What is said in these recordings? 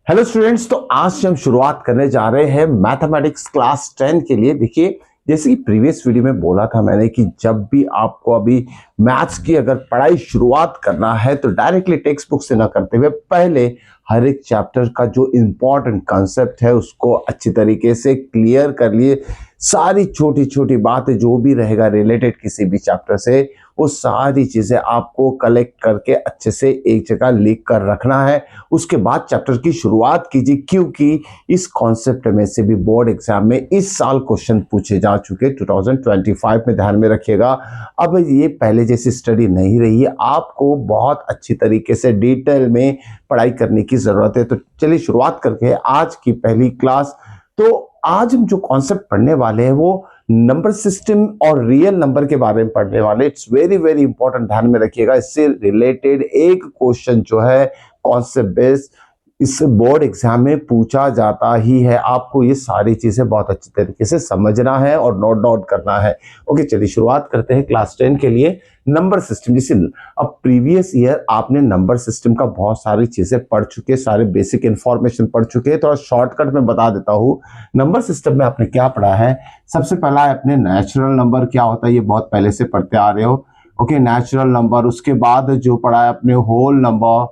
Hello students, तो आज से हम शुरुआत करने जा रहे हैं मैथमेटिक्स क्लास 10 के लिए। देखिए, जैसे कि प्रीवियस वीडियो में बोला था मैंने कि जब भी आपको अभी मैथ्स की अगर पढ़ाई शुरुआत करना है तो डायरेक्टली टेक्स्ट बुक से ना करते हुए पहले हर एक चैप्टर का जो इम्पोर्टेंट कॉन्सेप्ट है उसको अच्छी तरीके से क्लियर कर लिए। सारी छोटी छोटी बातें जो भी रहेगा रिलेटेड किसी भी चैप्टर से, वो सारी चीजें आपको कलेक्ट करके अच्छे से एक जगह लिख कर रखना है। उसके बाद चैप्टर की शुरुआत कीजिए, क्योंकि इस कॉन्सेप्ट में से भी बोर्ड एग्जाम में इस साल क्वेश्चन पूछे जा चुके 2025 में, ध्यान में रखिएगा। अब ये पहले जैसी स्टडी नहीं रही है, आपको बहुत अच्छी तरीके से डिटेल में पढ़ाई करने की जरूरत है। तो चलिए शुरुआत करके आज की पहली क्लास। तो आज हम जो कॉन्सेप्ट पढ़ने वाले हैं वो नंबर सिस्टम और रियल नंबर के बारे में पढ़ने वाले। इट्स वेरी वेरी इंपॉर्टेंट, ध्यान में रखिएगा। इससे रिलेटेड एक क्वेश्चन जो है कॉन्सेप्ट बेस्ड इस बोर्ड एग्जाम में पूछा जाता ही है। आपको ये सारी चीजें बहुत अच्छी तरीके से समझना है और नोट डाउन करना है। ओके, चलिए शुरुआत करते हैं क्लास 10 के लिए नंबर सिस्टम। जैसे अब प्रीवियस ईयर आपने नंबर सिस्टम का बहुत सारी चीजें पढ़ चुके, सारे बेसिक इंफॉर्मेशन पढ़ चुके हैं। थोड़ा शॉर्टकट में बता देता हूँ। नंबर सिस्टम में आपने क्या पढ़ा है? सबसे पहला है अपने नेचुरल नंबर क्या होता है, ये बहुत पहले से पढ़ते आ रहे हो। Okay, natural number. उसके बाद जो पढ़ा है अपने whole number.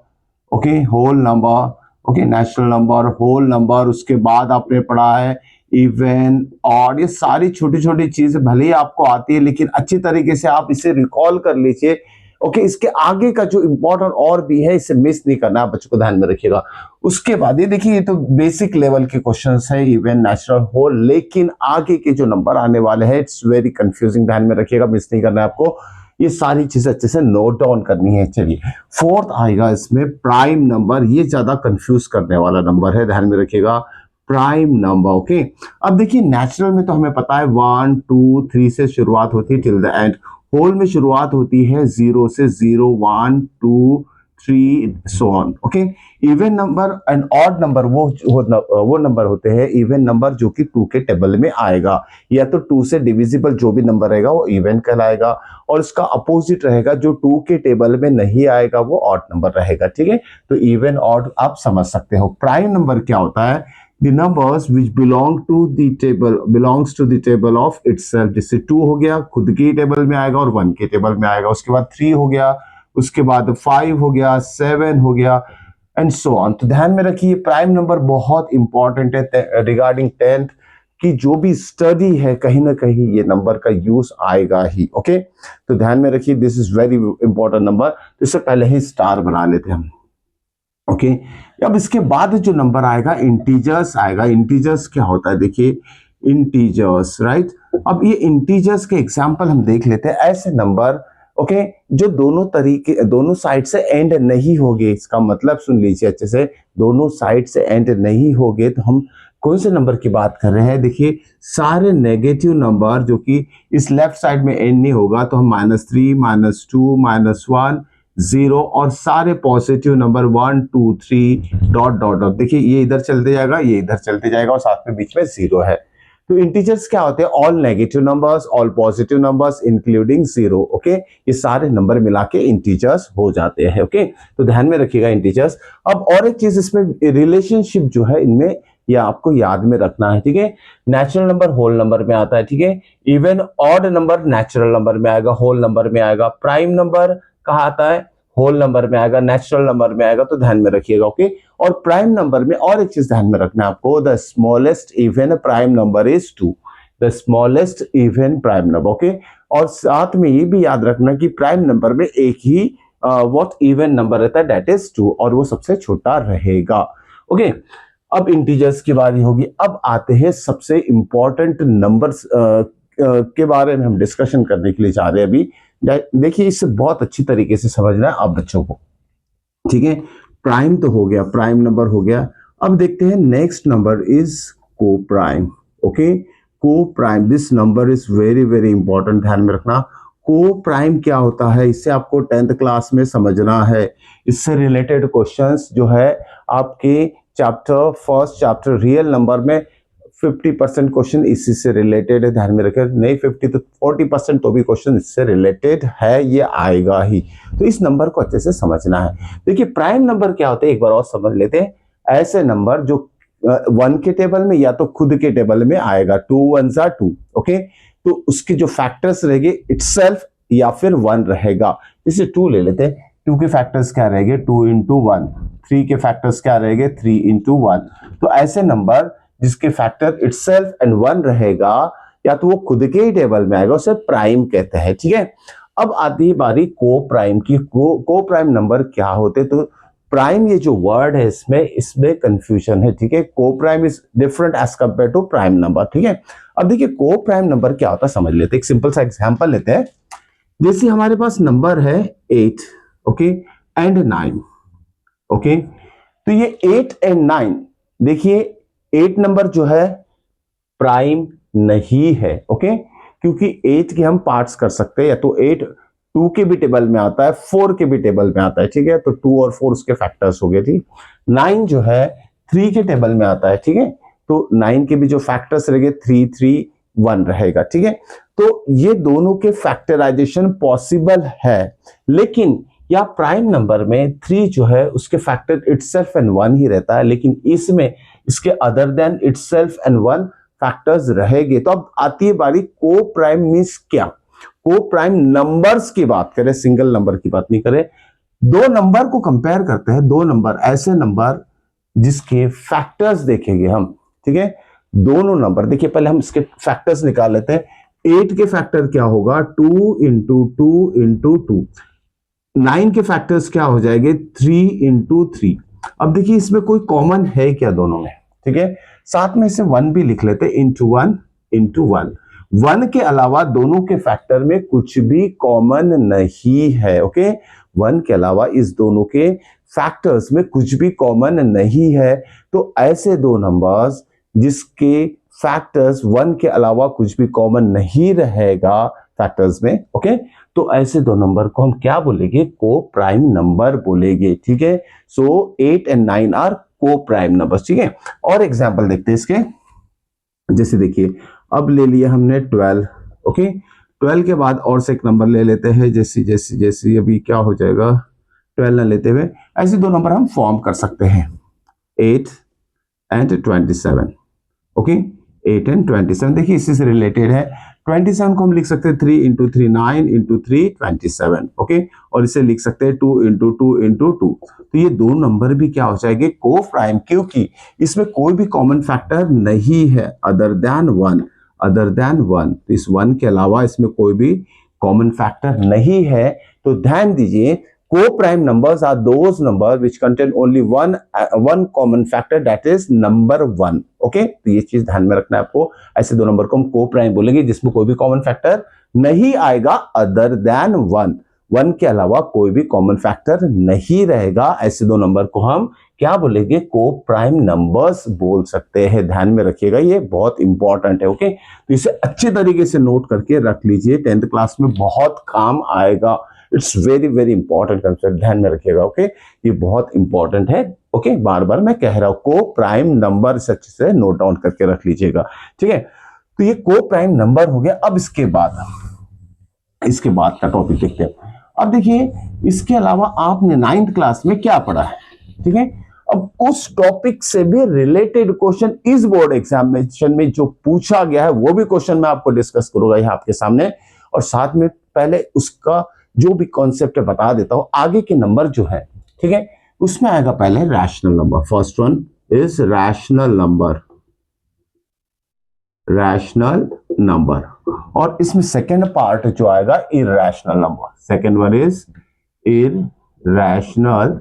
Okay, whole number. Okay, natural number, whole number. उसके बाद आपने पढ़ा है इवन, और ये सारी छोटी छोटी चीजें भले ही आपको आती है लेकिन अच्छी तरीके से आप इसे रिकॉल कर लीजिए। ओके, इसके आगे का जो इंपॉर्टेंट और भी है इसे मिस नहीं करना, आप बच्चों को ध्यान में रखिएगा। उसके बाद ये देखिए, ये तो बेसिक लेवल के क्वेश्चंस है, इवन, नेचुरल, होल। लेकिन आगे के जो नंबर आने वाले हैं इट्स वेरी कंफ्यूजिंग, ध्यान में रखिएगा, मिस नहीं करना है आपको। ये सारी चीजें अच्छे से नोट डाउन करनी है। चलिए, फोर्थ आएगा इसमें प्राइम नंबर। ये ज्यादा कंफ्यूज करने वाला नंबर है, ध्यान में रखिएगा, प्राइम नंबर। ओके, अब देखिए नेचुरल में तो हमें पता है 1 2 3 से शुरुआत होती है टिल द एंड। होल में शुरुआत होती है 0 से, 0 1 2 3 so on. Okay, even number and odd number वो नंबर होते हैं इवन नंबर जो कि 2 के टेबल में आएगा, या तो 2 से डिविजिबल जो भी नंबर रहेगा वो इवन कहलाएगा, और इसका अपोजिट रहेगा जो 2 के टेबल में नहीं आएगा वो ऑड नंबर रहेगा। ठीक है, तो इवन ऑड आप समझ सकते हो। प्राइम नंबर क्या होता है? The numbers which belongs to the table of itself। जैसे 2 हो गया, खुद की टेबल में आएगा और 1 के टेबल में आएगा। उसके बाद 3 हो गया, उसके बाद 5 हो गया, 7 हो गया, एंड सो ऑन। तो ध्यान में रखिए, प्राइम नंबर बहुत इंपॉर्टेंट है रिगार्डिंग 10th की जो भी स्टडी है, कहीं ना कहीं ये नंबर का यूज आएगा ही। ओके, तो ध्यान में रखिए, this is very important number. इससे पहले ही स्टार बना लेते हैं हम। ओके, अब इसके बाद जो नंबर आएगा इंटीजर्स आएगा। इंटीजर्स क्या होता है? देखिए, इंटीजर्स, राइट। अब ये इंटीजर्स के एग्जांपल हम देख लेते हैं। ऐसे नंबर, ओके, जो दोनों साइड से एंड नहीं होगे। इसका मतलब सुन लीजिए अच्छे से, दोनों साइड से एंड नहीं होगे तो हम कौन से नंबर की बात कर रहे हैं? देखिए, सारे नेगेटिव नंबर जो कि इस लेफ्ट साइड में एंड नहीं होगा तो हम -3 -2 -1 0, और सारे positive number 1 2 3 dot dot dot. देखिए, ये इधर चलते जाएगा, ये इधर चलते जाएगा, और साथ में बीच में 0 है। तो इंटीजर्स क्या होते हैं? All negative numbers, all positive numbers including 0। Okay, ये सारे नंबर मिला के इंटीजर्स हो जाते हैं। ओके, तो ध्यान में रखिएगा इंटीजर्स। अब और एक चीज इसमें रिलेशनशिप जो है इनमें, ये आपको याद में रखना है। ठीक है, नेचुरल नंबर होल नंबर में आता है। ठीक है, even odd number natural number में आएगा, होल नंबर में आएगा। प्राइम नंबर कहा आता है? होल नंबर में आएगा, नेचुरल नंबर में आएगा। तो ध्यान में रखिएगा। ओके, और प्राइम नंबर में और एक चीज ध्यान में रखना है आपको, the smallest even prime number is 2। The smallest even prime number. Okay, और साथ में ये भी याद रखना कि प्राइम नंबर में एक ही व्हाट इवन नंबर रहता है, दैट इज 2, और वो सबसे छोटा रहेगा। ओके, अब इंटीजर्स की बारी होगी। अब आते हैं सबसे इंपॉर्टेंट नंबर्स के बारे में हम डिस्कशन करने के लिए जा रहे हैं अभी। देखिए, इसे बहुत अच्छी तरीके से समझना है आप बच्चों को। ठीक है, प्राइम तो हो गया, प्राइम नंबर हो गया। अब देखते हैं नेक्स्ट नंबर इज को प्राइम। ओके, को prime, this number is very very important, ध्यान में रखना। को प्राइम क्या होता है, इसे आपको 10th क्लास में समझना है। इससे रिलेटेड क्वेश्चंस जो है आपके फर्स्ट चैप्टर रियल नंबर में 50% क्वेश्चन इसी से रिलेटेड है, ध्यान में रखें। नहीं 50 तो 40% तो भी क्वेश्चन इससे रिलेटेड है, ये आएगा ही। तो इस नंबर को अच्छे से समझना है। देखिए, प्राइम नंबर क्या होते हैं एक बार और समझ लेते हैं। ऐसे नंबर जो 1 के टेबल में या तो खुद के टेबल में आएगा, 2 1s are 2, ओके। तो उसके जो फैक्टर्स रहेंगे इटसेल्फ या फिर 1 रहेगा। जैसे 2 ले लेते हैं, 2 के फैक्टर्स क्या रहेंगे, 2 into 1। 3 के फैक्टर्स क्या रहेंगे, 3 into 1। तो ऐसे नंबर जिसके फैक्टर इटसेल्फ एंड 1 रहेगा या तो वो खुद के ही टेबल में आएगा, उसे प्राइम कहते हैं, ठीक है। अब आती है बारी को प्राइम की। को प्राइम नंबर क्या होते, तो प्राइम ये जो वर्ड है इसमें कंफ्यूजन है, ठीक है। Coprime is different as compare to prime number, ठीक है। अब देखिए को प्राइम नंबर क्या होता है समझ लेते हैं, एक सिंपल सा एग्जांपल लेते हैं। जैसे हमारे पास नंबर है 8, ओके, एंड 9, ओके। तो ये 8 एंड 9, देखिए 8 नंबर जो है प्राइम नहीं है, ओके, क्योंकि 8 के हम पार्ट्स कर सकते हैं, या तो 8 2 के भी टेबल में आता है, 4 के भी टेबल में आता है, ठीक है। तो 2 और 4 उसके फैक्टर्स हो गए, ठीक। 9 जो है 3 के टेबल में आता है, ठीक है। तो 9 के भी जो फैक्टर्स रहेंगे 3 3 1 रहेगा, ठीक है। तो ये दोनों के फैक्टराइजेशन पॉसिबल है, लेकिन या प्राइम नंबर में 3 जो है उसके फैक्टर इटसेल्फ एंड 1 ही रहता है, लेकिन इसमें इसके other than itself and 1 factors रहेंगे। तो अब आती है बारी को प्राइम मींस क्या। को प्राइम नंबर्स की बात करें, सिंगल नंबर की बात नहीं करें, दो नंबर को कंपेयर करते हैं, दो नंबर ऐसे नंबर जिसके फैक्टर्स देखेंगे हम, ठीक है। दोनों नंबर देखिए, पहले हम इसके फैक्टर्स निकाल लेते हैं। 8 के फैक्टर क्या होगा, 2 इंटू 2 इंटू 2। 9 के फैक्टर्स क्या हो जाएंगे, 3 इंटू 3। अब देखिए इसमें कोई कॉमन है क्या दोनों में, ठीक है। साथ में इसे 1 भी लिख लेते हैं, इंटू 1 इंटू 1। 1 के अलावा दोनों के फैक्टर में कुछ भी कॉमन नहीं है, ओके। 1 के अलावा इस दोनों के फैक्टर्स में कुछ भी कॉमन नहीं है। तो ऐसे दो नंबर्स जिसके फैक्टर्स 1 के अलावा कुछ भी कॉमन नहीं रहेगा फैक्टर्स में, ओके, तो ऐसे दो नंबर को हम क्या बोलेंगे, को प्राइम नंबर बोलेंगे, ठीक है। सो 8 एंड 9 आर को प्राइम नंबर्स, ठीक है। और एग्जांपल देखते हैं इसके। जैसे देखिए अब ले लिया हमने 12, ओके। 12 के बाद और से एक नंबर ले लेते हैं, जैसे जैसे जैसे अभी क्या हो जाएगा, 12 ना लेते हुए ऐसे दो नंबर हम फॉर्म कर सकते हैं, 8 एंड 27, ओके। 8 एंड 27 देखिए इसी से रिलेटेड है। 27 को हम लिख सकते हैं 3 इंटू 3 9 इंटू 3 27, ओके। और इसे लिख सकते हैं 2 इंटू 2 इंटू 2। तो ये दो नंबर भी क्या हो जाएंगे, को प्राइम, क्योंकि इसमें कोई भी कॉमन फैक्टर नहीं है अदर देन 1, अदर देन 1। तो इस 1 के अलावा इसमें कोई भी कॉमन फैक्टर नहीं है। तो ध्यान दीजिए, co-prime numbers are those numbers which contain only one common factor, that is number 1, okay। तो ये चीज ध्यान में रखना है आपको। ऐसे दो नंबर को हम co-prime बोलेंगे जिसमें कोई भी कॉमन फैक्टर नहीं आएगा अदर देन 1। 1 के अलावा कोई भी कॉमन फैक्टर नहीं रहेगा, ऐसे दो नंबर को हम क्या बोलेंगे, को प्राइम नंबर्स बोल सकते हैं। ध्यान में रखिएगा, ये बहुत इंपॉर्टेंट है, ओके। तो इसे अच्छे तरीके से नोट करके रख लीजिए, 10th क्लास में बहुत काम आएगा। It's very very important concept, ध्यान में रखिएगा, ओके। ये बहुत इंपॉर्टेंट है, ओके। बार बार मैं कह रहा हूं, को प्राइम नंबर अच्छे से नोट डाउन करके रख लीजिएगा, ठीक है। तो ये को प्राइम नंबर हो गया। अब इसके बाद का टॉपिक देखते हैं। अब देखिए इसके अलावा आपने 9th क्लास में क्या पढ़ा है, ठीक है। अब उस टॉपिक से भी रिलेटेड क्वेश्चन इस बोर्ड एग्जामिनेशन में जो पूछा गया है वो भी क्वेश्चन मैं आपको डिस्कस करूंगा यहाँ आपके सामने। और साथ में पहले उसका जो भी कॉन्सेप्ट है बता देता हूं। आगे के नंबर जो है, ठीक है, उसमें आएगा पहले rational number. First one is rational number, rational number. और इसमें सेकेंड पार्ट जो आएगा irrational number. Second one is irrational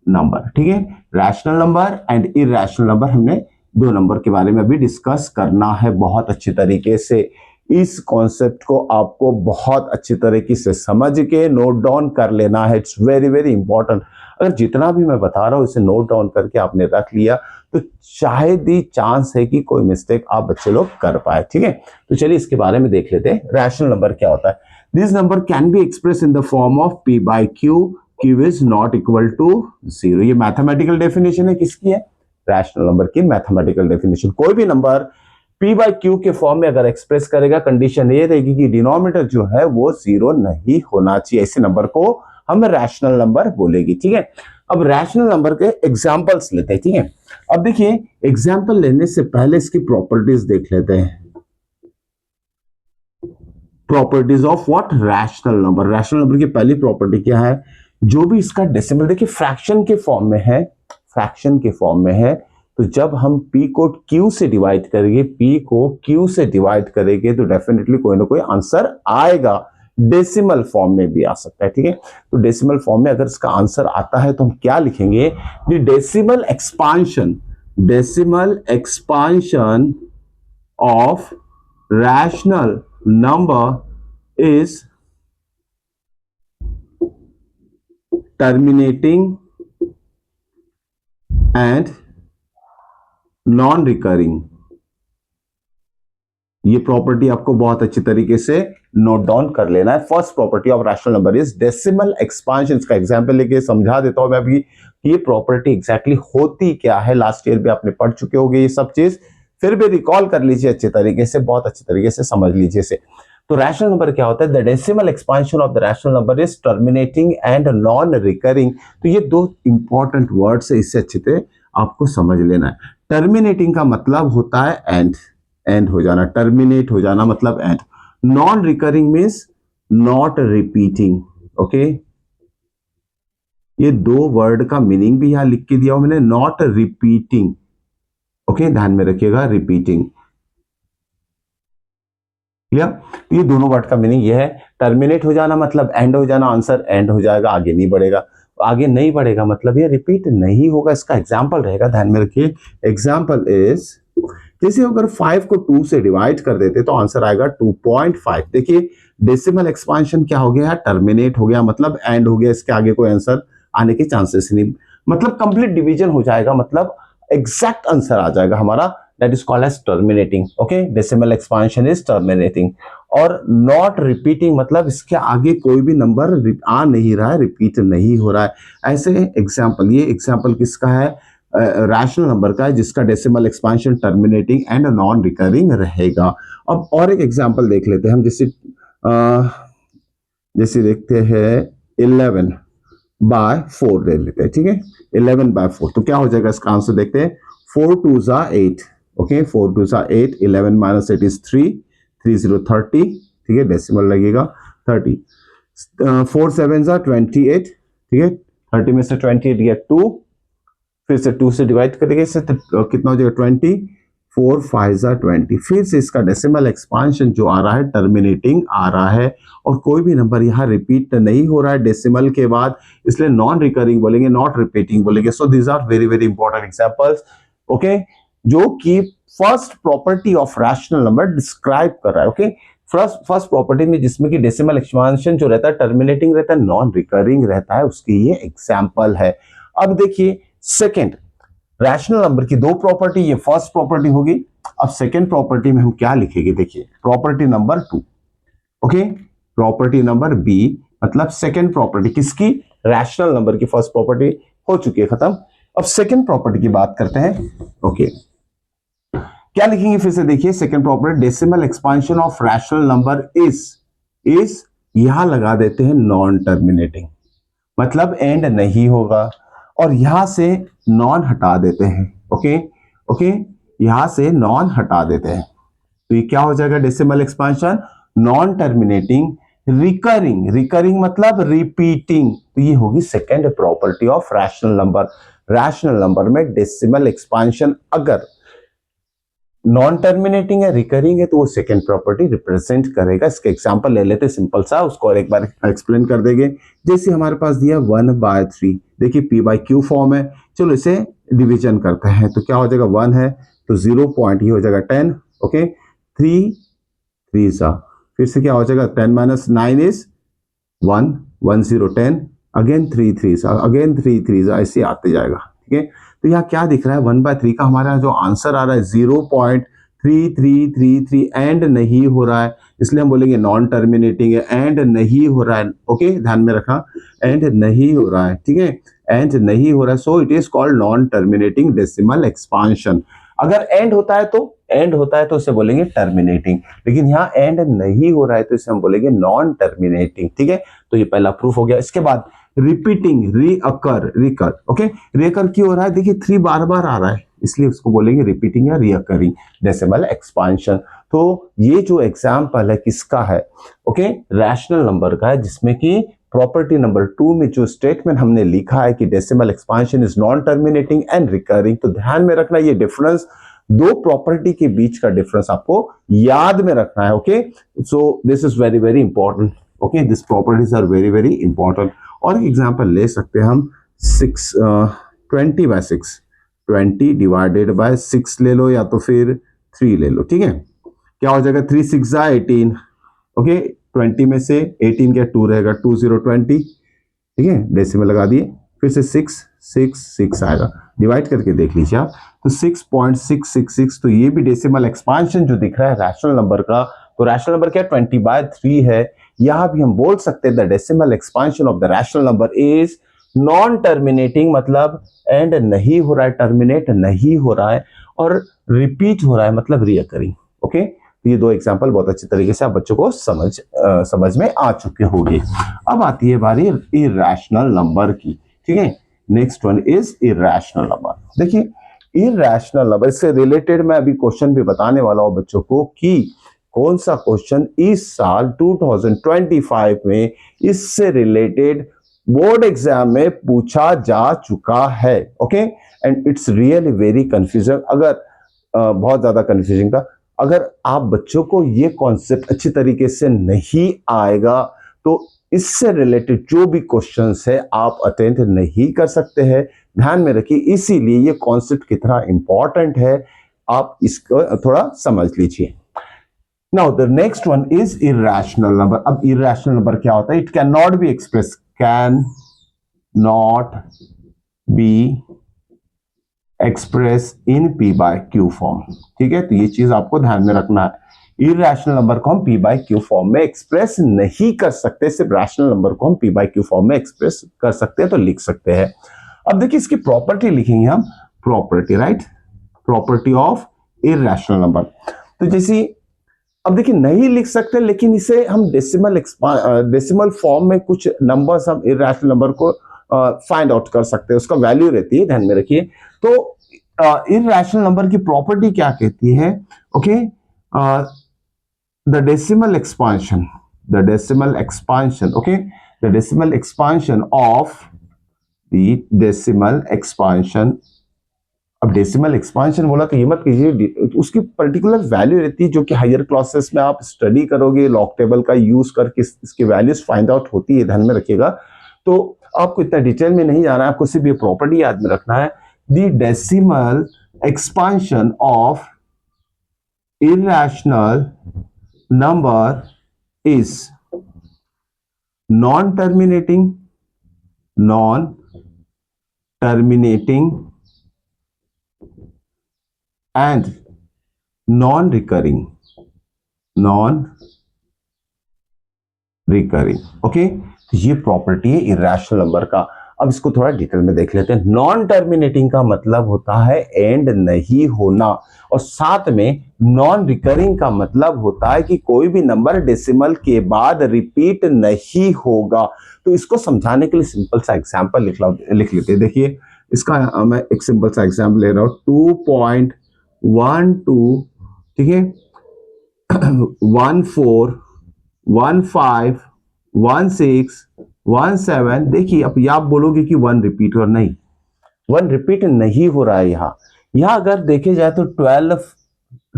number, ठीक है। Rational number and irrational number, हमने दो नंबर के बारे में अभी डिस्कस करना है बहुत अच्छी तरीके से। इस कॉन्सेप्ट को आपको बहुत अच्छी तरीके से समझ के नोट डाउन कर लेना है। It's very very important. अगर जितना भी मैं बता रहा हूं इसे नोट डाउन करके आपने रख लिया तो शायद ही चांस है कि कोई मिस्टेक आप बच्चे लोग कर पाए, ठीक है। तो चलिए इसके बारे में देख लेते हैं। रैशनल नंबर क्या होता है। This number can be express in the form of p by q, q is not equal to 0। ये मैथमेटिकल डेफिनेशन है किसकी है, रैशनल नंबर की मैथमेटिकल डेफिनेशन। कोई भी नंबर p by q के फॉर्म में अगर एक्सप्रेस करेगा, कंडीशन ये रहेगी कि डिनोमिनेटर जो है वो 0 नहीं होना चाहिए। ऐसे नंबर को हम रैशनल नंबर बोलेंगे, ठीक है। अब रैशनल नंबर के एग्जांपल्स लेते हैं, ठीक है। अब देखिए एग्जांपल लेने से पहले इसकी प्रॉपर्टीज देख लेते हैं। Properties of what, rational number. Rational number की पहली प्रॉपर्टी क्या है, जो भी इसका डेसिमल, देखिए फ्रैक्शन के फॉर्म में है, फ्रैक्शन के फॉर्म में है, तो जब हम p को q से डिवाइड करेंगे, p को q से डिवाइड करेंगे तो डेफिनेटली कोई ना कोई आंसर आएगा। डेसिमल फॉर्म में भी आ सकता है, ठीक है। तो डेसिमल फॉर्म में अगर इसका आंसर आता है तो हम क्या लिखेंगे, the decimal expansion, decimal expansion of rational number is terminating and non-recurring। ये प्रॉपर्टी आपको बहुत अच्छी तरीके से नोट डाउन कर लेना है। First property of rational number is decimal expansion. का एग्जांपल लेके समझा देता हूं मैं अभी, ये प्रॉपर्टी एग्जैक्टली होती क्या है। लास्ट ईयर भी आपने पढ़ चुके होंगे ये सब चीज, फिर भी रिकॉल कर लीजिए अच्छे तरीके से, बहुत अच्छे तरीके से समझ लीजिए इसे। तो रैशनल नंबर क्या होता है, the decimal expansion of the rational number is terminating and non recurring. तो ये दो इंपॉर्टेंट वर्ड्स है, इससे अच्छे से आपको समझ लेना है। टर्मिनेटिंग का मतलब होता है एंड, एंड हो जाना, टर्मिनेट हो जाना मतलब and. Non recurring means not repeating, okay. ये दो वर्ड का मीनिंग भी यहां लिख के दिया हूं मैंने, नॉट रिपीटिंग, ओके, ध्यान में रखिएगा, रिपीटिंग, क्लियर। तो ये दोनों वर्ड का मीनिंग ये है, टर्मिनेट हो जाना मतलब एंड हो जाना, आंसर एंड हो जाएगा, आगे नहीं बढ़ेगा। आगे नहीं बढ़ेगा मतलब ये रिपीट नहीं होगा। इसका एग्जांपल रहेगा, ध्यान में रखिए। एग्जांपल इज, जैसे अगर 5 को 2 से डिवाइड कर देते तो आंसर आएगा 2.5। देखिए डेसिमल एक्सपांशन क्या हो गया, टर्मिनेट हो गया मतलब एंड हो गया, इसके आगे कोई आंसर आने के चांसेस नहीं, मतलब कंप्लीट डिवीजन हो जाएगा, मतलब एग्जैक्ट आंसर आ जाएगा हमारा, that is called as terminating, okay, decimal expansion is terminating। और not repeating मतलब इसके आगे कोई भी नंबर आ नहीं रहा है, रिपीट नहीं हो रहा है। ऐसे एग्जांपल, ये एग्जांपल किसका है, रैशनल नंबर का है, जिसका decimal expansion terminating and non recurring रहेगा। अब और एक एग्जांपल देख लेते हैं हम, जैसे देखते हैं 11/4 ले लेते हैं, ठीक है। 11/4 तो क्या हो जाएगा इसका आंसर, देखते हैं। 4 2s are 8, okay, 4 2s are 8, 11 minus 8 is 3, 3 0 30, ठीक है, डेसिमल लगेगा 30। 4 7s are 28, ठीक है, 30 में से 28 गया 2, फिर से 2 से डिवाइड करेंगे इससे तो कितना हो जाएगा 20, 4 5s are 20। फिर से इसका डेसिमल एक्सपांशन जो आ रहा है टर्मिनेटिंग आ रहा है, और कोई भी नंबर यहाँ रिपीट नहीं हो रहा है डेसिमल के बाद, इसलिए नॉन रिकरिंग बोलेंगे, नॉट रिपीटिंग बोलेंगे। So these are very very important examples, okay, जो कि first property of rational number describe कर रहा है, ओके। फर्स्ट प्रॉपर्टी में जिसमें कि डेसिमल एक्सपांशन जो रहता है टर्मिनेटिंग रहता है, नॉन रिकरिंग रहता है, उसकी ये एग्जांपल है। अब देखिए सेकंड, रैशनल नंबर की दो प्रॉपर्टी, ये फर्स्ट प्रॉपर्टी होगी। अब सेकंड प्रॉपर्टी में हम क्या लिखेंगे, देखिए property number 2, okay, property number B, मतलब सेकंड प्रॉपर्टी किसकी, रैशनल नंबर की। फर्स्ट प्रॉपर्टी हो चुकी है खत्म, अब सेकंड प्रॉपर्टी की बात करते हैं, ओके। क्या लिखेंगे फिर से देखिए, second property, decimal expansion of rational number is यहां लगा देते हैं नॉन टर्मिनेटिंग, मतलब एंड नहीं होगा, और यहां से नॉन हटा देते हैं, ओके ओके, यहां से नॉन हटा देते हैं, तो ये क्या हो जाएगा, decimal expansion non terminating recurring, recurring मतलब रिपीटिंग, तो ये होगी second property of rational number. Rational number में डेसिमल एक्सपांशन अगर नॉन टर्मिनेटिंग है, रिकरिंग है, तो वो सेकेंड प्रॉपर्टी रिप्रेजेंट करेगा। इसका एग्जांपल ले लेते सिंपल सा, उसको और एक बार एक्सप्लेन कर देंगे। जैसे हमारे पास दिया 1/3, देखिए p/q फॉर्म है, चलो इसे डिवीजन करते हैं, तो क्या हो जाएगा, 1 है तो 0 पॉइंट, ये हो जाएगा 10, ओके, 3 3 सा, फिर से क्या हो जाएगा, 10 - 9 इज 1, 1 0 10, अगेन 3 3 सा, अगेन 3 3 सा, ऐसे आते जाएगा, ठीक है। तो यहाँ क्या दिख रहा है, 1/3 का हमारा जो आंसर आ रहा है 0.3333, एंड नहीं हो रहा है, इसलिए हम बोलेंगे नॉन टर्मिनेटिंग है, एंड नहीं हो रहा है, ओके, ध्यान में रखा, एंड नहीं हो रहा है, ठीक है, एंड नहीं हो रहा है, so it is called non terminating decimal expansion. अगर एंड होता है तो इसे बोलेंगे टर्मिनेटिंग, लेकिन यहाँ एंड नहीं हो रहा है तो इसे हम बोलेंगे नॉन टर्मिनेटिंग, ठीक है। तो ये पहला प्रूफ हो गया। इसके बाद रिपीटिंग, रीअकर, रिकर, ओके, रिकर क्यों हो रहा है? देखिए 3 बार बार आ रहा है, इसलिए उसको बोलेंगे रिपीटिंग या रिअकरिंग डेसिमल एक्सपांशन। तो ये जो एग्जाम्पल है किसका है? ओके, रैशनल नंबर का है, जिसमें कि प्रॉपर्टी नंबर 2 में जो स्टेटमेंट हमने लिखा है कि decimal expansion is non terminating and recurring, तो ध्यान में रखना ये डिफरेंस, दो प्रॉपर्टी के बीच का डिफरेंस आपको याद में रखना है। Okay, so this is very very important. Okay, this properties are very very important. और एक एग्जांपल ले सकते हैं हम 20/6, 20 डिवाइडेड बाय 6 ले लो या तो फिर 3 ले लो, ठीक है। क्या हो जाएगा? 3 6 18, ओके, 20 में से 18 क्या 2 रहेगा, 2 0 20, ठीक है, डेसिमल लगा दिए, फिर से 6 6 6 आएगा, डिवाइड करके देख लीजिए आप, तो 6.666, तो ये भी डेसिमल एक्सपांशन जो दिख रहा है रैशनल नंबर का, तो रैशनल नंबर क्या 20/3 है। यहां भी हम बोल सकते हैं the decimal expansion of the rational number is non terminating, मतलब एंड नहीं हो रहा है, टर्मिनेट नहीं हो रहा है, और रिपीट हो रहा है, मतलब रिअकरिंग। ओके, ये दो एग्जांपल बहुत अच्छे तरीके से आप बच्चों को समझ में आ चुके होंगे। अब आती है बारी इरैशनल नंबर की, ठीक है। Next one is irrational number. देखिए इरैशनल नंबर से रिलेटेड मैं अभी क्वेश्चन भी बताने वाला हूं बच्चों को कि कौन सा क्वेश्चन इस साल 2025 में इससे रिलेटेड बोर्ड एग्जाम में पूछा जा चुका है। Okay, and it's really very confusing, अगर बहुत ज्यादा कंफ्यूजिंग था। अगर आप बच्चों को ये कॉन्सेप्ट अच्छी तरीके से नहीं आएगा तो इससे रिलेटेड जो भी क्वेश्चंस है आप अटेंड नहीं कर सकते हैं। ध्यान में रखिए, इसीलिए ये कॉन्सेप्ट कितना इंपॉर्टेंट है आप इसको थोड़ा समझ लीजिए। Now the next one is irrational number. अब इरैशनल नंबर क्या होता है? It can not be express, can not be express in P by Q form, ठीक है। तो ये चीज आपको ध्यान में रखना है, इरैशनल नंबर को हम पी बाय क्यू फॉर्म में एक्सप्रेस नहीं कर सकते, सिर्फ रैशनल नंबर को हम पी बाय क्यू फॉर्म में एक्सप्रेस कर सकते हैं, तो लिख सकते हैं। अब देखिए इसकी प्रॉपर्टी लिखेंगे हम, property, right, property of irrational number. तो जैसे अब देखिए नहीं लिख सकते, लेकिन इसे हम डेसिमल फॉर्म में कुछ नंबर्स हम इरैशनल नंबर को फाइंड आउट कर सकते हैं, उसका वैल्यू रहती है, ध्यान में रखिए। तो इरैशनल नंबर की प्रॉपर्टी क्या कहती है? Okay, the decimal expansion, the decimal expansion, okay, the decimal expansion of the decimal expansion. अब डेसिमल एक्सपांशन बोला तो ये मत कीजिए, उसकी पर्टिकुलर वैल्यू रहती है जो कि हायर क्लासेस में आप स्टडी करोगे, लॉग टेबल का यूज करके इसकी वैल्यूज फाइंड आउट होती है, ध्यान में रखिएगा। तो आपको इतना डिटेल में नहीं जाना है, आपको सिर्फ ये प्रॉपर्टी याद में रखना है। The decimal expansion of irrational number is non terminating, non terminating and non recurring, non recurring. Okay, तो ये प्रॉपर्टी है इरैशनल नंबर का। अब इसको थोड़ा डिटेल में देख लेते हैं। नॉन टर्मिनेटिंग का मतलब होता है एंड नहीं होना, और साथ में नॉन रिकरिंग का मतलब होता है कि कोई भी नंबर डेसिमल के बाद रिपीट नहीं होगा। तो इसको समझाने के लिए सिंपल सा एग्जांपल लिख लेते हैं। देखिए इसका मैं एक सिंपल सा एग्जांपल ले रहा हूं, 2.12, ठीक है, 14 15 16 17। देखिए अब आप बोलोगे कि 1 रिपीट हो, नहीं, 1 रिपीट नहीं हो रहा है। यहाँ अगर देखे जाए तो 12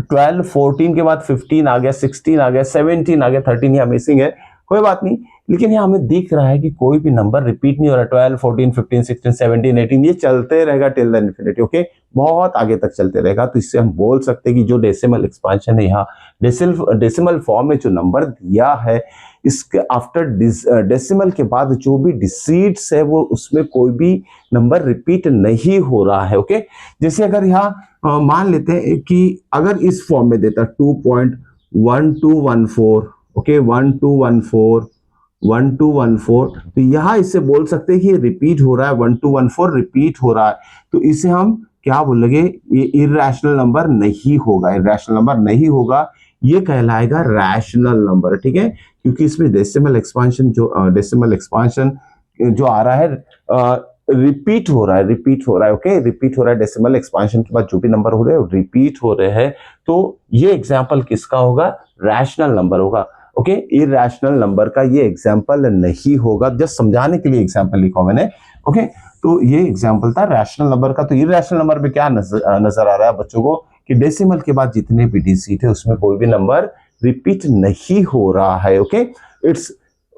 14 के बाद 15 आ गया, 16 आ गया, 17 आ गया, 13 यहाँ मिसिंग है, कोई बात नहीं। लेकिन यहाँ हमें दिख रहा है कि कोई भी नंबर रिपीट नहीं हो रहा। 12 14 15 16 17 18 ये चलते रहेगा टिल द इन्फिनिटी। ओके, बहुत आगे तक चलते रहेगा। तो इससे हम बोल सकते हैं कि जो डेसिमल एक्सपांशन है, यहाँ डेसिमल फॉर्म में जो नंबर दिया है, इसके आफ्टर डेसिमल के बाद जो भी डिजिट्स है वो उसमें कोई भी नंबर रिपीट नहीं हो रहा है। ओके, जैसे अगर यहाँ मान लेते हैं कि अगर इस फॉर्म में देता 2.1214, ओके, 1214 1214, तो यहां इससे बोल सकते हैं कि रिपीट हो रहा है, 1214 रिपीट हो रहा है। तो इसे हम क्या बोलेंगे? ये इरैशनल नंबर नहीं होगा, इरैशनल नंबर नहीं होगा, ये कहलाएगा रैशनल नंबर, ठीक है, क्योंकि इसमें डेसिमल एक्सपांशन जो आ रहा है रिपीट हो रहा है, ओके, रिपीट हो रहा है, डेसिमल एक्सपांशन के बाद जो भी नंबर हो रहे हैं रिपीट हो रहे हैं, तो ये एग्जाम्पल किसका होगा? रैशनल नंबर होगा। ओके, इरैशनल नंबर का ये एग्जाम्पल नहीं होगा, जस्ट समझाने के लिए एग्जाम्पल लिखा मैंने। ओके, तो ये एग्जाम्पल था रैशनल नंबर का। तो इरैशनल नंबर में क्या नजर आ रहा है बच्चों को कि डेसिमल के बाद जितने भी डिजिट है उसमें कोई भी नंबर रिपीट नहीं हो रहा है। Okay, it's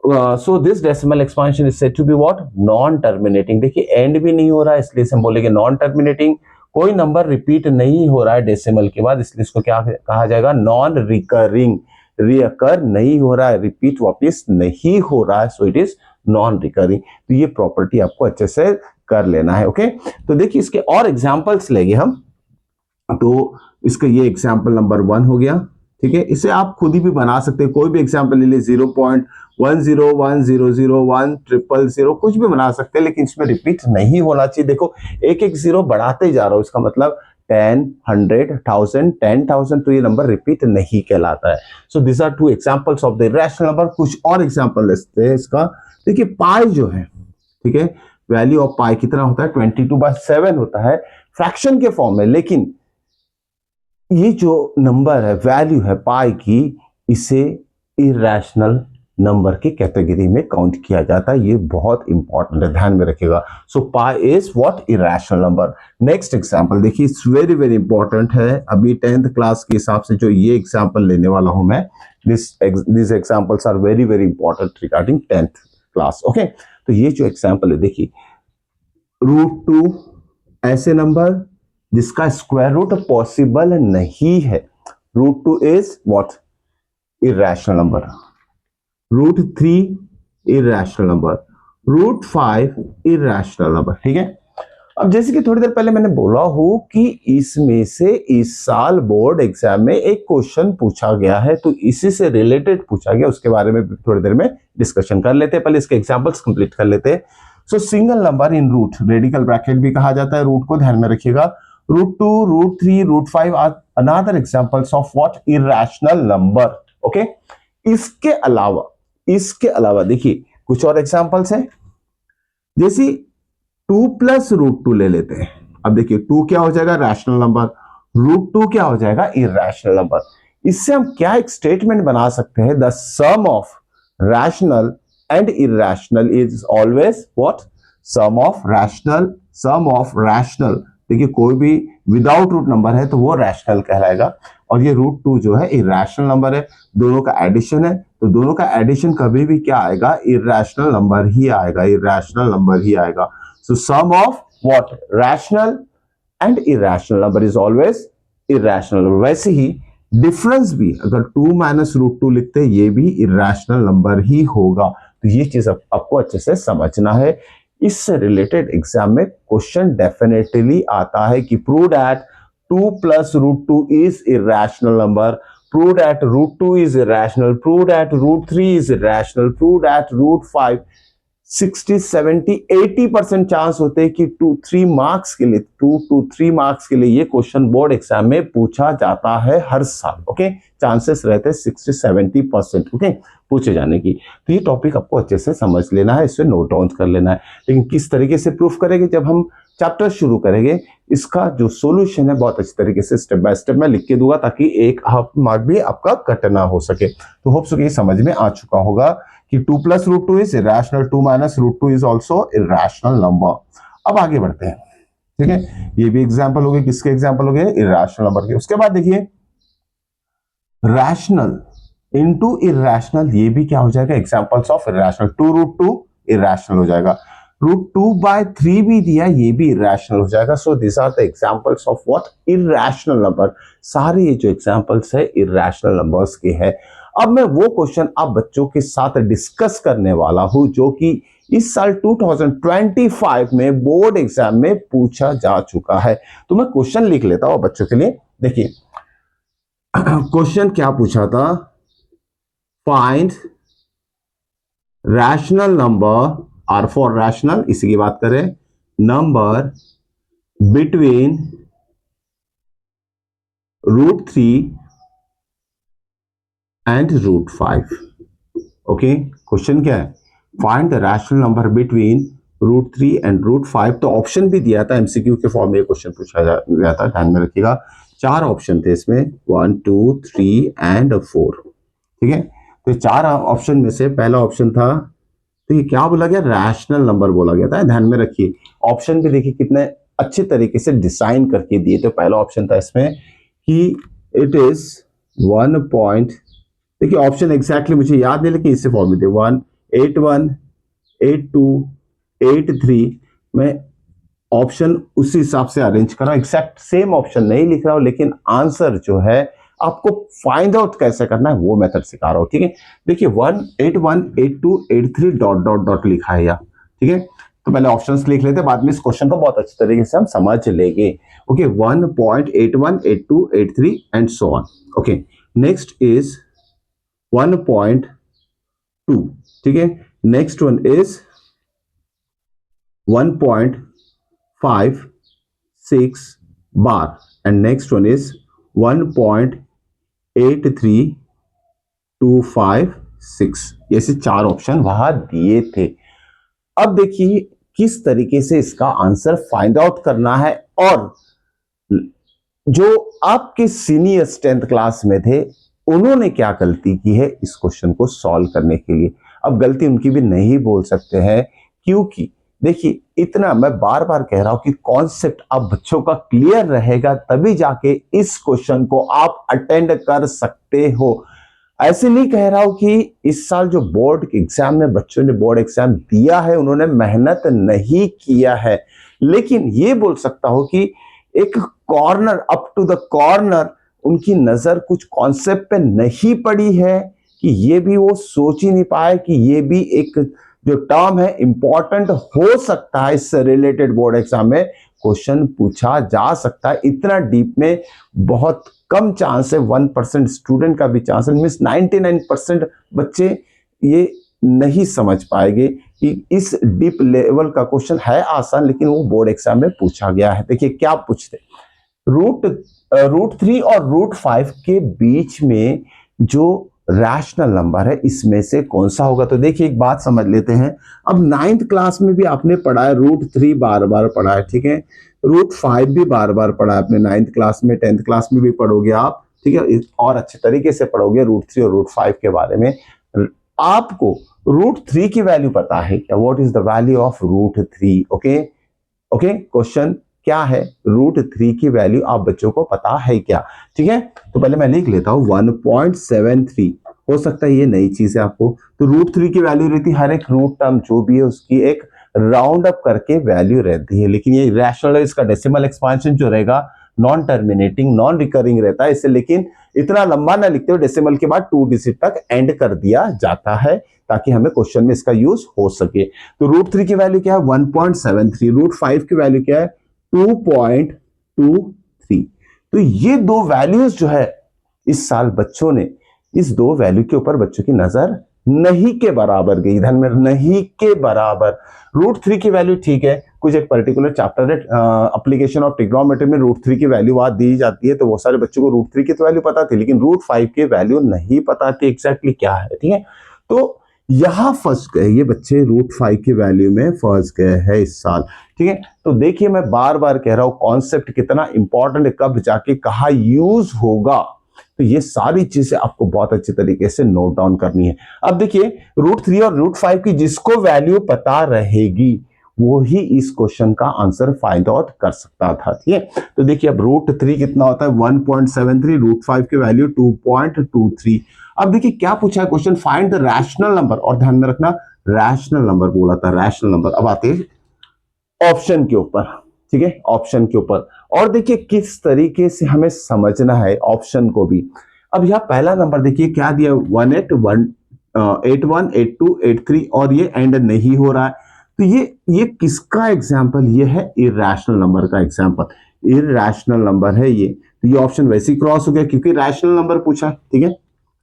so this decimal expansion is said to be what? Non terminating. देखिए एंड भी नहीं हो रहा है, इसलिए हम बोलेंगे नॉन टर्मिनेटिंग। कोई नंबर रिपीट नहीं हो रहा है डेसिमल के बाद, इसलिए इसको क्या कहा जाएगा? Non recurring. रिकर नहीं हो रहा है, रिपीट वापिस नहीं हो रहा है, so it is non recurring. तो ये प्रॉपर्टी आपको अच्छे से कर लेना है। ओके, तो देखिए इसके और एग्जांपल्स लेंगे हम। तो इसका ये एग्जांपल नंबर 1 हो गया, ठीक है। इसे आप खुद ही भी बना सकते हैं, कोई भी एग्जांपल ले लीजिए, 0.101001000000 कुछ भी बना सकते हैं, लेकिन इसमें रिपीट नहीं होना चाहिए। देखो एक एक जीरो बढ़ाते जा रहा हूं, इसका मतलब 10, 100, 1000, 10,000, तो ये नंबर रिपीट नहीं कहलाता है। So this are two examples of the irrational number. कुछ और एग्जांपल लेते हैं इसका। देखिए पाई जो है, ठीक है, वैल्यू ऑफ पाई कितना होता है? 22/7 होता है फ्रैक्शन के फॉर्म में, लेकिन ये जो नंबर है, वैल्यू है पाई की, इसे इरैशनल नंबर की कैटेगरी में काउंट किया जाता है। ये बहुत इंपॉर्टेंट है, ध्यान में रखिएगा। So pi is what? Irrational number. Next example देखिए, इट्स वेरी वेरी इंपॉर्टेंट है। अभी 10th क्लास के हिसाब से जो ये एग्जांपल लेने वाला हूं मैं, this examples are very very important regarding 10th class. Okay, तो ये जो एग्जांपल है देखिए, √2 ऐसे नंबर जिसका स्क्वायर रूट पॉसिबल नहीं है, √2 is what? Irrational number. √3 irrational number, √5 irrational number, ठीक है। अब जैसे कि थोड़ी देर पहले मैंने बोला हूं कि इसमें से इस साल बोर्ड एग्जाम में एक क्वेश्चन पूछा गया है, तो इसी से रिलेटेड पूछा गया, उसके बारे में थोड़ी देर में डिस्कशन कर लेते हैं। पहले इसके एग्जांपल्स कंप्लीट कर लेते हैं। So single number in root, radical bracket भी कहा जाता है रूट को, ध्यान में रखिएगा। √2, √3, √5 are another examples of what? Irrational number. Okay, इसके अलावा देखिए कुछ और एग्जांपल्स हैं, जैसे 2 + √2 ले लेते हैं। अब देखिए 2 क्या हो जाएगा? Rational number. √2 क्या हो जाएगा? Irrational number. इससे हम क्या एक स्टेटमेंट बना सकते हैं? The sum of rational and irrational is always what? Sum of rational. देखिए कोई भी विदाउट रूट नंबर है तो वो रैशनल कहलाएगा, और ये √2 जो है इरैशनल नंबर है। दोनों का एडिशन है, तो दोनों का एडिशन कभी भी क्या आएगा? इरैशनल नंबर ही आएगा, इरैशनल नंबर ही आएगा। So sum of what? Rational and irrational number is always irrational number। वैसे ही डिफरेंस भी अगर 2 - √2 लिखते हैं, ये भी irrational नंबर ही होगा। तो ये चीज आपको अच्छे से समझना है। इससे रिलेटेड एग्जाम में क्वेश्चन डेफिनेटली आता है कि prove that 2 + √2 is irrational number, prove that √2 is irrational, prove that √3 is irrational, prove that √5 60, 70, 80% chance होते हैं कि 2-3 मार्क्स के लिए, 2 to 3 मार्क्स के लिए ये क्वेश्चन बोर्ड एग्जाम में पूछा जाता है हर साल। ओके, चांसेस रहते हैं 60-70%, ओके, पूछे जाने की। तो ये टॉपिक आपको अच्छे से समझ लेना है, इससे नोट डाउन कर लेना है। लेकिन किस तरीके से प्रूफ करेंगे? जब हम चैप्टर शुरू करेंगे, इसका जो सोल्यूशन है बहुत अच्छी तरीके से स्टेप बाय स्टेप मैं लिख के दूंगा, ताकि एक हाफ मार्क भी आपका कट ना हो सके। तो होप सो ये समझ में आ चुका होगा कि 2 + √2 is irrational, 2 - √2 is also irrational number. अब आगे बढ़ते हैं, ठीक है। ये भी एग्जाम्पल हो गए, किसके एग्जाम्पल हो गए? इरैशनल नंबर के। उसके बाद देखिए रैशनल इनटू इरैशनल, ये भी क्या हो जाएगा? Examples of irrational. 2 √2 इरैशनल हो जाएगा, √2/3 भी दिया, ये भी इरैशनल हो जाएगा। So this are the examples of what? Irrational number. सारे ये जो एग्जाम्पल्स है इरैशनल नंबर्स के हैं। अब मैं वो क्वेश्चन आप बच्चों के साथ डिस्कस करने वाला हूं जो कि इस साल 2025 में बोर्ड एग्जाम में पूछा जा चुका है। तो मैं क्वेश्चन लिख लेता हूं बच्चों के लिए। देखिए क्वेश्चन क्या पूछा था? Find rational number, or four rational, इसी की बात करें, number between √3 and √5। Okay, question क्या है? Find the rational number between √3 and √5। तो ऑप्शन भी दिया था, एमसीक्यू के फॉर्म में ये क्वेश्चन पूछा गया था, ध्यान में रखिएगा। 4 ऑप्शन थे इसमें, 1 2 3 एंड 4। ठीक है, तो 4 ऑप्शन में से पहला ऑप्शन था, तो ये क्या बोला गया, रैशनल नंबर बोला गया था। ध्यान में रखिए, ऑप्शन भी देखिए कितने अच्छे तरीके से डिजाइन करके दिए। तो पहला ऑप्शन था इसमें कि इट इज 1 पॉइंट, देखिए ऑप्शन एग्जैक्टली मुझे याद नहीं, लेकिन इससे फॉर्म में थे 1 8 1 8 2 8 3। मैं ऑप्शन उसी हिसाब से अरेंज कर रहा हूं, एग्जैक्ट सेम ऑप्शन नहीं लिख रहा हूं, लेकिन आंसर जो है आपको फाइंड आउट कैसे करना है वो मेथड सिखा रहा हूं। ठीक है, देखिए 1 8 1 8 2 8 3 डॉट डॉट डॉट लिखा है यहाँ। ठीक है, तो पहले ऑप्शंस लिख लेते हैं, बाद में इस क्वेश्चन को बहुत अच्छे तरीके से हम समझ लेंगे। Okay, 1.81 82 83 and so on. Okay, next is 1.2। ठीक है, next one is 1.56 bar and next one is 1.83256। ऐसे 4 ऑप्शन वहां दिए थे। अब देखिए किस तरीके से इसका आंसर फाइंड आउट करना है, और जो आपके सीनियर 10th क्लास में थे उन्होंने क्या गलती की है इस क्वेश्चन को सॉल्व करने के लिए। अब गलती उनकी भी नहीं बोल सकते हैं, क्योंकि देखिए इतना मैं बार बार कह रहा हूं कि कॉन्सेप्ट आप बच्चों का क्लियर रहेगा तभी जाके इस क्वेश्चन को आप अटेंड कर सकते हो। ऐसे नहीं कह रहा हूं कि इस साल जो बोर्ड एग्जाम में बच्चों ने बोर्ड एग्जाम दिया है उन्होंने मेहनत नहीं किया है, लेकिन ये बोल सकता हूं कि एक corner up to the corner उनकी नजर कुछ कॉन्सेप्ट पे नहीं पड़ी है, कि ये भी वो सोच ही नहीं पाए कि ये भी एक जो टर्म है इंपॉर्टेंट हो सकता है, इससे रिलेटेड बोर्ड एग्जाम में क्वेश्चन पूछा जा सकता है। इतना डीप में बहुत कम चांस है, 1% स्टूडेंट का भी चांस है, मीन्स 99% बच्चे ये नहीं समझ पाएंगे कि इस डीप लेवल का क्वेश्चन है आसान, लेकिन वो बोर्ड एग्जाम में पूछा गया है। देखिए क्या पूछते, √3 और √5 के बीच में जो रैशनल नंबर है इसमें से कौन सा होगा। तो देखिए एक बात समझ लेते हैं, अब 9th क्लास में भी आपने पढ़ा है, √3 बार बार पढ़ा है, ठीक है, √5 भी बार बार पढ़ा है आपने 9th क्लास में, 10th क्लास में भी पढ़ोगे आप, ठीक है, और अच्छे तरीके से पढ़ोगे √3 और √5 के बारे में। आपको √3 की वैल्यू पता है क्या, what is the value of √3। Okay okay, question क्या है, √3 की वैल्यू आप बच्चों को पता है क्या। ठीक है, तो पहले मैं लिख लेता हूं 1.73, हो सकता है ये नई चीज है आपको। तो √3 की वैल्यू रहती है, हर एक रूट टर्म जो भी है उसकी एक राउंड अप करके वैल्यू रहती है, लेकिन ये रैशनल है, इसका डेसिमल एक्सपांशन जो रहेगा नॉन टर्मिनेटिंग नॉन रिकरिंग रहता है इसे, लेकिन इतना लंबा ना लिखते हो, डेसिमल के बाद 2 डिजिट तक एंड कर दिया जाता है ताकि हमें क्वेश्चन में इसका यूज हो सके। तो √3 की वैल्यू क्या है 1.73, √5 की वैल्यू क्या है 2.23। तो ये दो वैल्यूज जो है इस साल बच्चों ने इस दो वैल्यू के ऊपर बच्चों की नजर नहीं के बराबर गई, ध्यान में, नहीं के बराबर। √3 की वैल्यू ठीक है, कुछ एक पर्टिकुलर चैप्टर है एप्लीकेशन ऑफ ट्रिग्नोमेट्री में √3 की वैल्यू वहां दी जाती है, तो बहुत सारे बच्चों को √3 की तो वैल्यू पता थी, लेकिन √5 की वैल्यू नहीं पता थी एग्जैक्टली क्या है। ठीक है, तो यहां फंस गए ये बच्चे, √5 की वैल्यू में फंस गए हैं इस साल। ठीक है, तो देखिए मैं बार बार कह रहा हूं कॉन्सेप्ट कितना इंपॉर्टेंट है, कब जाके कहा यूज होगा, तो ये सारी चीजें आपको बहुत अच्छे तरीके से नोट डाउन करनी है। अब देखिए √3 और √5 की जिसको वैल्यू पता रहेगी वो ही इस क्वेश्चन का आंसर फाइंड आउट कर सकता था। ठीक है, तो देखिए अब √3 कितना होता है 1.73, √5 की वैल्यू 2.23। अब देखिए क्या पूछा है question, find the rational number, और ध्यान में रखना रैशनल नंबर बोला था, रैशनल नंबर। अब आते हैं ऑप्शन के ऊपर, ठीक है, ऑप्शन के ऊपर, और देखिए किस तरीके से हमें समझना है ऑप्शन को भी। अब यह पहला नंबर देखिए क्या दिया, 181 81 82 83, और ये एंड नहीं हो रहा है, तो ये किसका एग्जाम्पल, ये है इरैशनल नंबर का एग्जाम्पल, इरैशनल नंबर है ये। तो ये ऑप्शन वैसे ही क्रॉस हो गया क्योंकि रैशनल नंबर पूछा, ठीक है,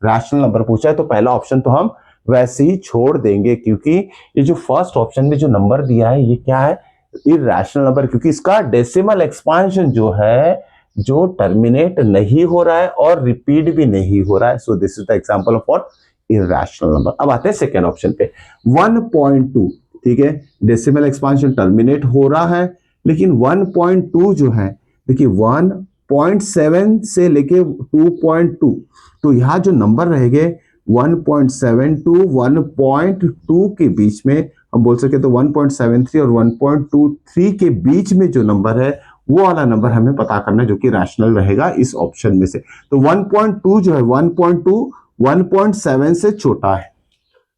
रैशनल नंबर पूछा है, तो पहला ऑप्शन तो हम वैसे ही छोड़ देंगे, क्योंकि ये जो फर्स्ट ऑप्शन में जो नंबर दिया है ये क्या है, इरैशनल नंबर, क्योंकि इसका डेसिमल एक्सपांशन जो है जो टर्मिनेट नहीं हो रहा है और रिपीट भी नहीं हो रहा है। So this is the example of what, irrational number. अब आते हैं सेकेंड ऑप्शन पे 1.2, ठीक है, डेसिमल एक्सपांशन टर्मिनेट हो रहा है, लेकिन 1.2 जो है देखिए 1.7 से लेके 2.2, तो यहाँ जो नंबर रहेंगे 1.7 टू 1.2 के बीच में, हम बोल सके तो 1.73 और 1.23 के बीच में जो नंबर है वो वाला नंबर हमें पता करना है जो कि रैशनल रहेगा इस ऑप्शन में से। तो 1.2 जो है 1.2 1.7 से छोटा है,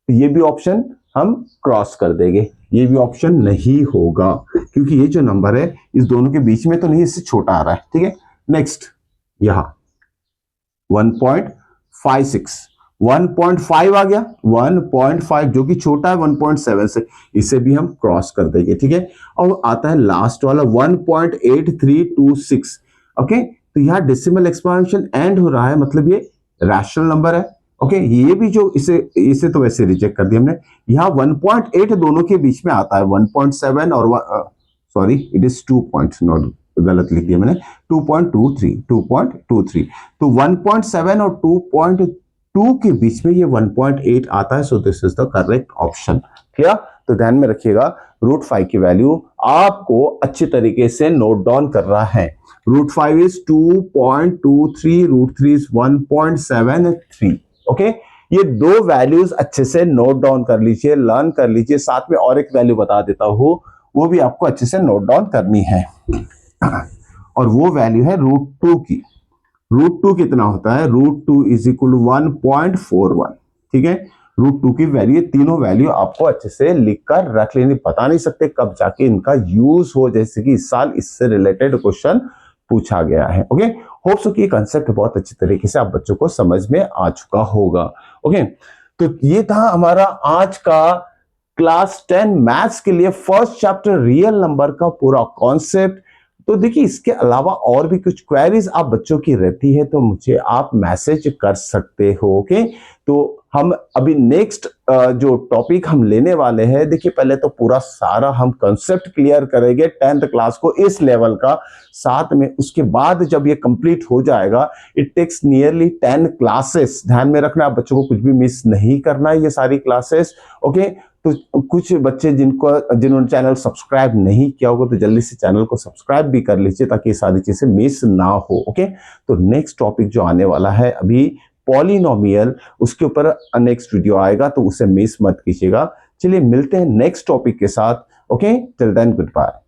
तो ये भी ऑप्शन हम क्रॉस कर देंगे, ये भी ऑप्शन नहीं होगा क्योंकि ये जो नंबर है इस दोनों के बीच में तो नहीं, इससे छोटा आ रहा है, ठीक है। नेक्स्ट यहां 1.56, 1.5 आ गया, 1.5 जो कि छोटा है 1.7 से, इसे भी हम क्रॉस कर देंगे, ठीक है। और आता है लास्ट वाला 1.8326, ओके, तो यहाँ डेसिमल एक्सपांशन एंड हो रहा है, मतलब ये रैशनल नंबर है, ओके। ये भी जो इसे तो वैसे रिजेक्ट कर दिया हमने। यहाँ 1.8 दोनों के बीच में आता है, 1.7 और sorry it is 2 points, not गलत लिख दिया मैंने, 2.23 तो 1.7 और 2.2 के बीच में ये 1.8 आता है, so this is the correct option. Clear? तो ध्यान में रखिएगा √5 की वैल्यू आपको अच्छी तरीके से नोट डाउन कर रहा है। √5 इज 2.23, √3 इज 1.73, ओके। ये दो वैल्यूज अच्छे से नोट डाउन कर लीजिए, लर्न कर लीजिए। साथ में और एक वैल्यू बता देता हूं, वो भी आपको अच्छे से नोट डाउन करनी है और वो वैल्यू है √2 की। √2 कितना होता है? √2 इज इक्वल टू 1.41, ठीक है। √2 की वैल्यू, ये तीनों वैल्यू आपको अच्छे से लिखकर रख लेनी, बता नहीं सकते कब जाके इनका यूज हो, जैसे कि इस साल इससे रिलेटेड क्वेश्चन पूछा गया है, ओके। होप सो कि ये कंसेप्ट बहुत अच्छी तरीके से आप बच्चों को समझ में आ चुका होगा, ओके। तो ये था हमारा आज का क्लास 10 मैथ्स के लिए फर्स्ट चैप्टर रियल नंबर का पूरा कॉन्सेप्ट। तो देखिए इसके अलावा और भी कुछ क्वेरीज आप बच्चों की रहती है तो मुझे आप मैसेज कर सकते हो, ओके। तो हम अभी नेक्स्ट जो टॉपिक हम लेने वाले हैं, देखिए पहले तो पूरा सारा हम कंसेप्ट क्लियर करेंगे 10th क्लास को इस लेवल का, साथ में उसके बाद जब ये कंप्लीट हो जाएगा इट टेक्स नियरली 10 क्लासेस। ध्यान में रखना, आप बच्चों को कुछ भी मिस नहीं करना है ये सारी क्लासेस, ओके। तो कुछ बच्चे जिन्होंने चैनल सब्सक्राइब नहीं किया होगा तो जल्दी से चैनल को सब्सक्राइब भी कर लीजिए ताकि ये सारी चीजें मिस ना हो, ओके। तो नेक्स्ट टॉपिक जो आने वाला है अभी पॉलिनोमियल, उसके ऊपर नेक्स्ट वीडियो आएगा तो उसे मिस मत कीजिएगा। चलिए मिलते हैं नेक्स्ट टॉपिक के साथ, okay. Till then good bye.